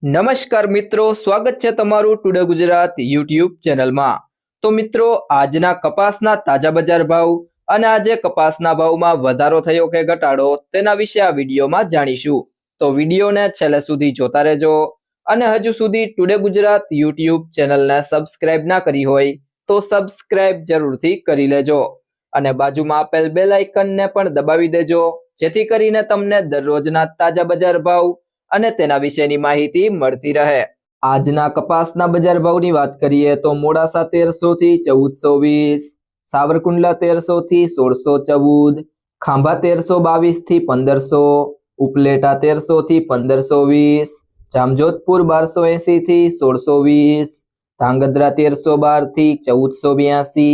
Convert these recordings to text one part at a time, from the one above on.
નમસ્કાર મિત્રો, સ્વાગત છે તમારું ટુડે ગુજરાત યુટ્યુબ ચેનલમાં। તો મિત્રો, આજના કપાસના તાજા બજાર ભાવ અને આજે કપાસના ભાવમાં વધારો થયો કે ઘટાડો તેના વિશે આ વિડીયોમાં જાણીશું। તો વિડીયોને છેલ્લે સુધી જોતા રહેજો અને હજુ સુધી ટુડે ગુજરાત યુટ્યુબ ચેનલને સબસ્ક્રાઇબ ના કરી હોય તો સબસ્ક્રાઇબ જરૂરથી કરી લેજો અને બાજુમાં આપેલ બેલ આઇકનને પણ દબાવી દેજો જેથી કરીને તમને દરરોજના તાજા બજાર ભાવ અને તેના વિશેની માહિતી મળતી રહે। આજના કપાસના બજાર ભાવની વાત કરીએ તો મોડાસા 1300 થી 1420, સાવરકુંડલા 1300 થી 1614, ખાંભા 1322 થી 1500, ઉપલેટા 1300 થી 1520, જામજોધપુર 1280 થી 1620, ધાંગધ્રા 1312 થી 1482,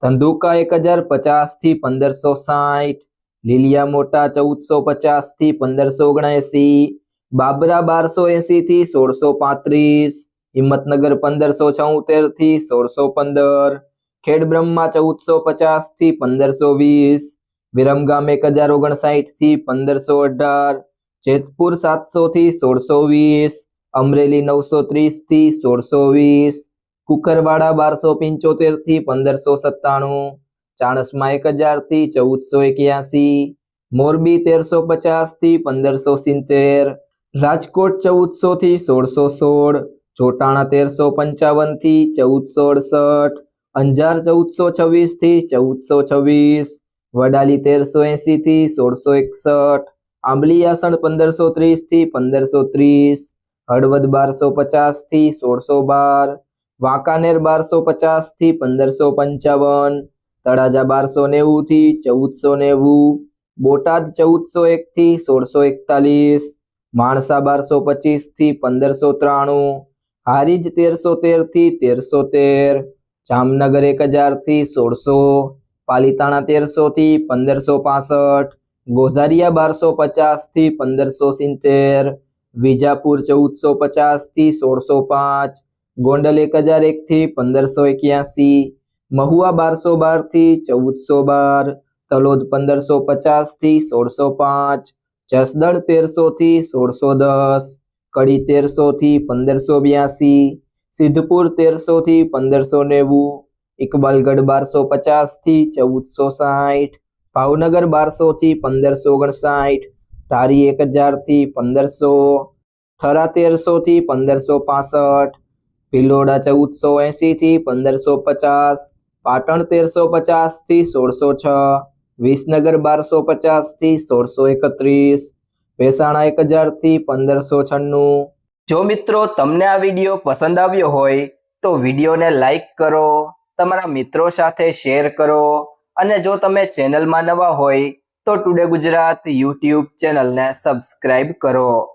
ધંધુકા 1050 થી 1560, લીલિયા મોટા 1450 થી 1579, બાબરા 1280 થી 1635, હિંમતનગર 1576 થી 1615, ખેડબ્રહ્મા 1450 થી 1520, વિરમગામ 1059 થી 1518, જેતપુર 700 થી 1620, અમરેલી 930 થી 1620, કુકરવાડા 1275 થી 1597, ચાણસ્મા 1000 થી 1481, મોરબી 1350 થી 1570, રાજકોટ 1400 થી 1616, ચોટાણા 1355 થી 1468, અંજાર 1426 થી 1426, વડાલી 1380 થી 1661, આંબલીયાસણ 1530 થી 1530, હળવદ 1250 થી 1612, વાંકાનેર 1250 થી 1555, તળાજા 1290 થી 1490, બોટાદ 1401 થી 1641, માણસા 1225 થી 1593, હારીજ 1313 થી 1313, જામનગર 1000 થી 1600, પાલીતાણા 1300 થી 1565, ગોઝારિયા 1250 થી 1570, વિજાપુર 1450 થી 1605, ગોંડલ 1001 થી 1581, મહુવા 1212 થી 1412, તલોદ 1550 થી 1605, જસદણ 1300 થી 1610, કડી 1300 થી 1582, સિદ્ધપુર 1300 થી 1590, ઇકબાલગઢ 1250 થી 1460, ભાવનગર 1200 થી 1559, ધારી 1000 થી 1500, થરા 1300 થી 1565, ભિલોડા 1480 થી 1550, પાટણ 1350 થી 1606, વિસનગર 1250 થી 1631, મહેસાણા 1000 થી 1596। જો મિત્રો તમને આ વિડીયો પસંદ આવ્યો હોય તો વિડીયોને લાઈક કરો, તમારા મિત્રો સાથે શેર કરો અને જો તમે ચેનલમાં નવા હોય તો ટુડે ગુજરાત યુટ્યુબ ચેનલને સબસ્ક્રાઇબ કરો।